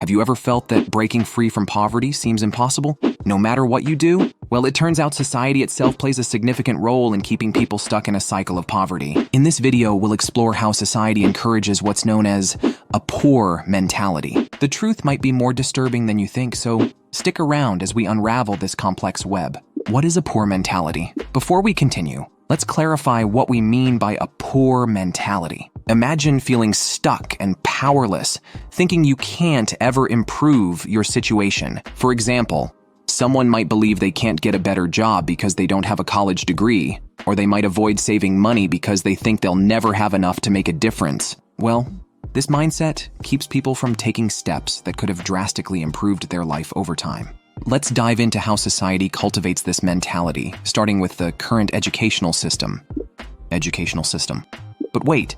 Have you ever felt that breaking free from poverty seems impossible, no matter what you do? Well, it turns out society itself plays a significant role in keeping people stuck in a cycle of poverty. In this video, we'll explore how society encourages what's known as a poor mentality. The truth might be more disturbing than you think, so stick around as we unravel this complex web. What is a poor mentality? Before we continue, let's clarify what we mean by a poor mentality. Imagine feeling stuck and powerless, thinking you can't ever improve your situation. For example, someone might believe they can't get a better job because they don't have a college degree, or they might avoid saving money because they think they'll never have enough to make a difference. Well, this mindset keeps people from taking steps that could have drastically improved their life over time. Let's dive into how society cultivates this mentality, starting with the current educational system. But wait,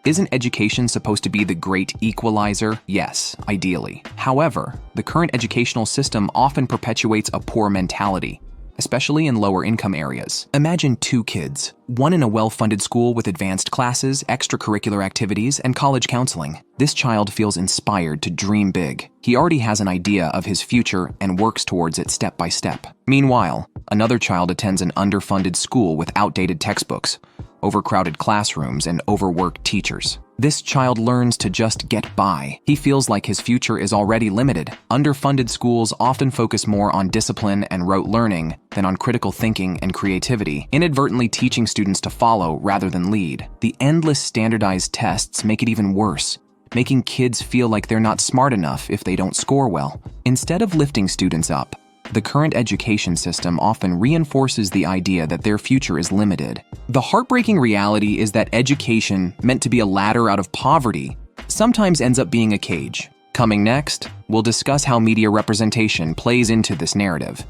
isn't education supposed to be the great equalizer? Yes, ideally. However, the current educational system often perpetuates a poor mentality, especially in lower income areas. Imagine two kids, one in a well-funded school with advanced classes, extracurricular activities, and college counseling. This child feels inspired to dream big. He already has an idea of his future and works towards it step by step. Meanwhile, another child attends an underfunded school with outdated textbooks, overcrowded classrooms, and overworked teachers. This child learns to just get by. He feels like his future is already limited. Underfunded schools often focus more on discipline and rote learning than on critical thinking and creativity, inadvertently teaching students to follow rather than lead. The endless standardized tests make it even worse, making kids feel like they're not smart enough if they don't score well. Instead of lifting students up, the current education system often reinforces the idea that their future is limited. The heartbreaking reality is that education, meant to be a ladder out of poverty, sometimes ends up being a cage. Coming next, we'll discuss how media representation plays into this narrative.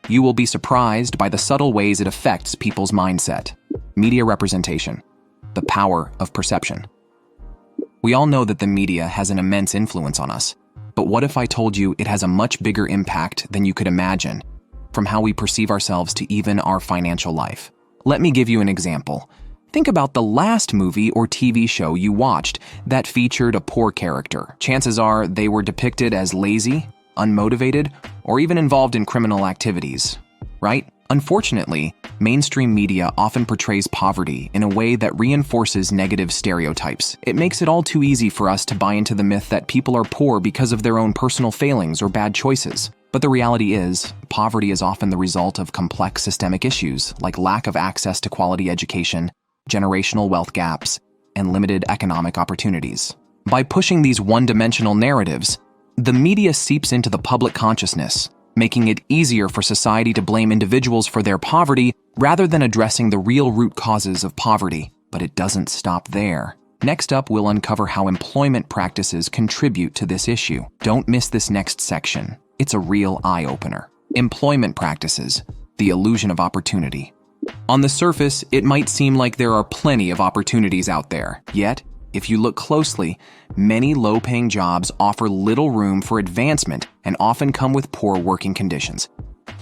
You will be surprised by the subtle ways it affects people's mindset. Media representation, the power of perception. We all know that the media has an immense influence on us. But what if I told you it has a much bigger impact than you could imagine, from how we perceive ourselves to even our financial life? Let me give you an example. Think about the last movie or TV show you watched that featured a poor character. Chances are they were depicted as lazy, unmotivated, or even involved in criminal activities, right? Unfortunately, mainstream media often portrays poverty in a way that reinforces negative stereotypes. It makes it all too easy for us to buy into the myth that people are poor because of their own personal failings or bad choices. But the reality is, poverty is often the result of complex systemic issues like lack of access to quality education, generational wealth gaps, and limited economic opportunities. By pushing these one-dimensional narratives, the media seeps into the public consciousness, making it easier for society to blame individuals for their poverty rather than addressing the real root causes of poverty. But it doesn't stop there. Next up, we'll uncover how employment practices contribute to this issue. Don't miss this next section. It's a real eye-opener. Employment practices, the illusion of opportunity. On the surface, it might seem like there are plenty of opportunities out there. Yet, if you look closely, many low-paying jobs offer little room for advancement and often come with poor working conditions.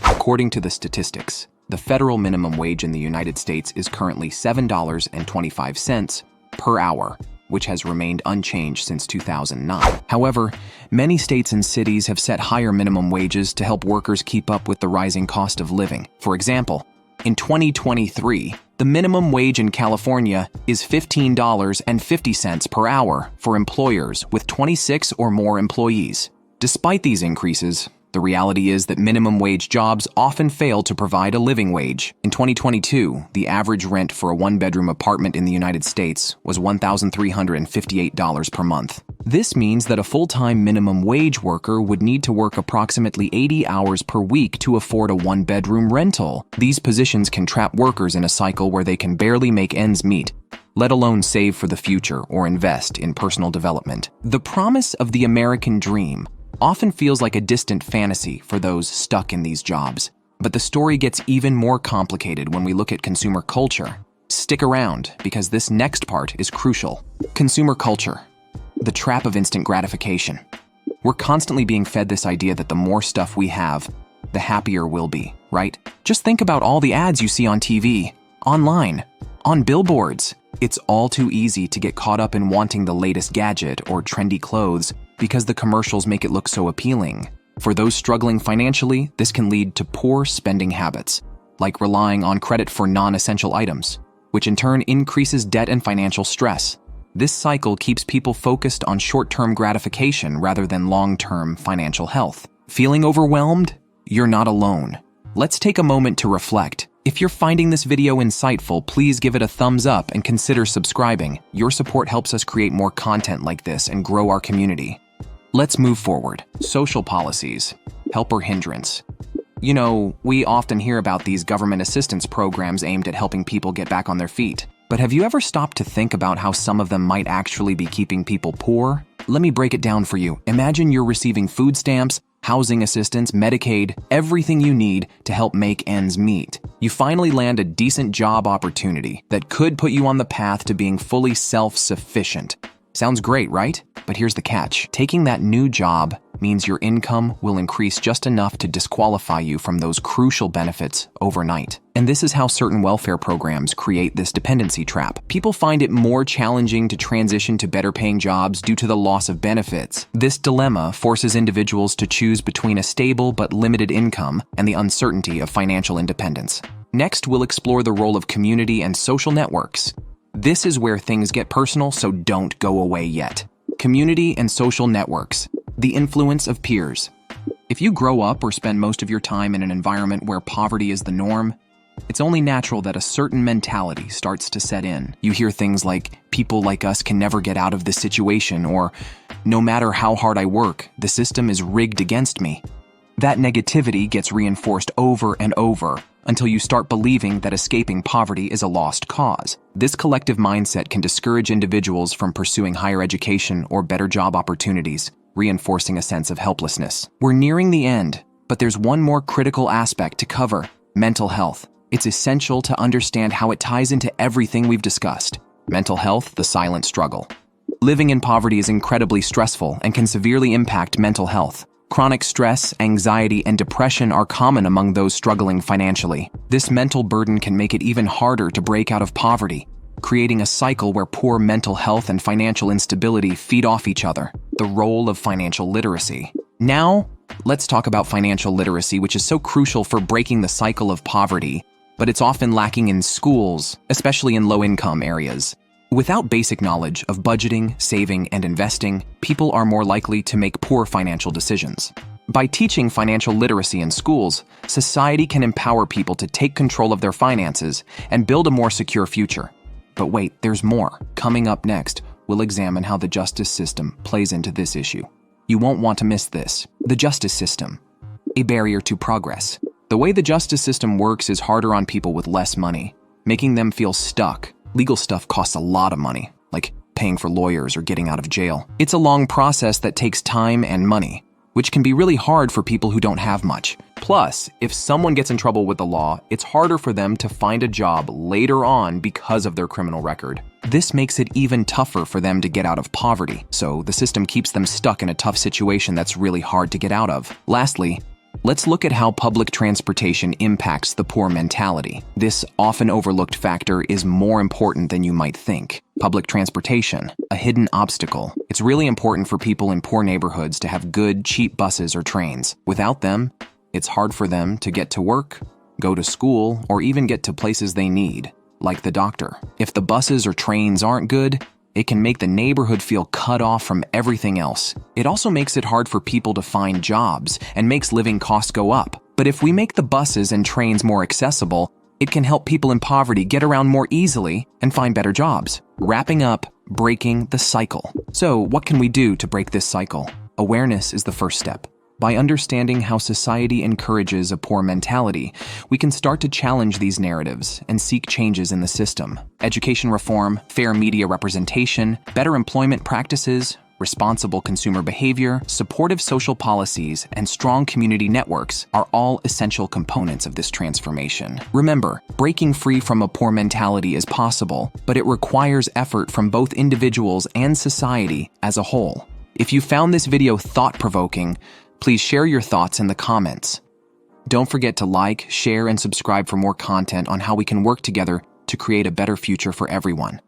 According to the statistics, the federal minimum wage in the United States is currently $7.25 per hour, which has remained unchanged since 2009. However, many states and cities have set higher minimum wages to help workers keep up with the rising cost of living. For example, in 2023, the minimum wage in California is $15.50 per hour for employers with 26 or more employees. Despite these increases, the reality is that minimum wage jobs often fail to provide a living wage. In 2022, the average rent for a one-bedroom apartment in the United States was $1,358 per month. This means that a full-time minimum wage worker would need to work approximately 80 hours per week to afford a one-bedroom rental. These positions can trap workers in a cycle where they can barely make ends meet, let alone save for the future or invest in personal development. The promise of the American dream often feels like a distant fantasy for those stuck in these jobs. But the story gets even more complicated when we look at consumer culture. Stick around, because this next part is crucial. Consumer culture, the trap of instant gratification. We're constantly being fed this idea that the more stuff we have, the happier we'll be, right? Just think about all the ads you see on TV, online, on billboards. It's all too easy to get caught up in wanting the latest gadget or trendy clothes because the commercials make it look so appealing. For those struggling financially, this can lead to poor spending habits, like relying on credit for non-essential items, which in turn increases debt and financial stress. This cycle keeps people focused on short-term gratification rather than long-term financial health. Feeling overwhelmed? You're not alone. Let's take a moment to reflect. If you're finding this video insightful, please give it a thumbs up and consider subscribing. Your support helps us create more content like this and grow our community. Let's move forward. Social policies. Help or hindrance. You know, we often hear about these government assistance programs aimed at helping people get back on their feet. But have you ever stopped to think about how some of them might actually be keeping people poor? Let me break it down for you. Imagine you're receiving food stamps, housing assistance, Medicaid, everything you need to help make ends meet. You finally land a decent job opportunity that could put you on the path to being fully self-sufficient. Sounds great, right? But here's the catch. Taking that new job means your income will increase just enough to disqualify you from those crucial benefits overnight. And this is how certain welfare programs create this dependency trap. People find it more challenging to transition to better paying jobs due to the loss of benefits. This dilemma forces individuals to choose between a stable but limited income and the uncertainty of financial independence. Next, we'll explore the role of community and social networks. This is where things get personal, so don't go away yet. Community and social networks. The influence of peers. If you grow up or spend most of your time in an environment where poverty is the norm, it's only natural that a certain mentality starts to set in. You hear things like, people like us can never get out of this situation, or no matter how hard I work, the system is rigged against me. That negativity gets reinforced over and over until you start believing that escaping poverty is a lost cause. This collective mindset can discourage individuals from pursuing higher education or better job opportunities, reinforcing a sense of helplessness. We're nearing the end, but there's one more critical aspect to cover: mental health. It's essential to understand how it ties into everything we've discussed. Mental health, the silent struggle. Living in poverty is incredibly stressful and can severely impact mental health. Chronic stress, anxiety, and depression are common among those struggling financially. This mental burden can make it even harder to break out of poverty, creating a cycle where poor mental health and financial instability feed off each other. The role of financial literacy. Now, let's talk about financial literacy, which is so crucial for breaking the cycle of poverty, but it's often lacking in schools, especially in low-income areas. Without basic knowledge of budgeting, saving, and investing, people are more likely to make poor financial decisions. By teaching financial literacy in schools, society can empower people to take control of their finances and build a more secure future. But wait, there's more. Coming up next, we'll examine how the justice system plays into this issue. You won't want to miss this. The justice system, a barrier to progress. The way the justice system works is harder on people with less money, making them feel stuck. Legal stuff costs a lot of money, like paying for lawyers or getting out of jail. It's a long process that takes time and money, which can be really hard for people who don't have much. Plus, if someone gets in trouble with the law, it's harder for them to find a job later on because of their criminal record. This makes it even tougher for them to get out of poverty, so the system keeps them stuck in a tough situation that's really hard to get out of. Lastly, let's look at how public transportation impacts the poor mentality. This often overlooked factor is more important than you might think. Public transportation, a hidden obstacle. It's really important for people in poor neighborhoods to have good, cheap buses or trains. Without them, it's hard for them to get to work, go to school, or even get to places they need, like the doctor. If the buses or trains aren't good, it can make the neighborhood feel cut off from everything else. It also makes it hard for people to find jobs and makes living costs go up. But if we make the buses and trains more accessible, it can help people in poverty get around more easily and find better jobs. Wrapping up, breaking the cycle. So what can we do to break this cycle? Awareness is the first step. By understanding how society encourages a poor mentality, we can start to challenge these narratives and seek changes in the system. Education reform, fair media representation, better employment practices, responsible consumer behavior, supportive social policies, and strong community networks are all essential components of this transformation. Remember, breaking free from a poor mentality is possible, but it requires effort from both individuals and society as a whole. If you found this video thought-provoking, please share your thoughts in the comments. Don't forget to like, share, and subscribe for more content on how we can work together to create a better future for everyone.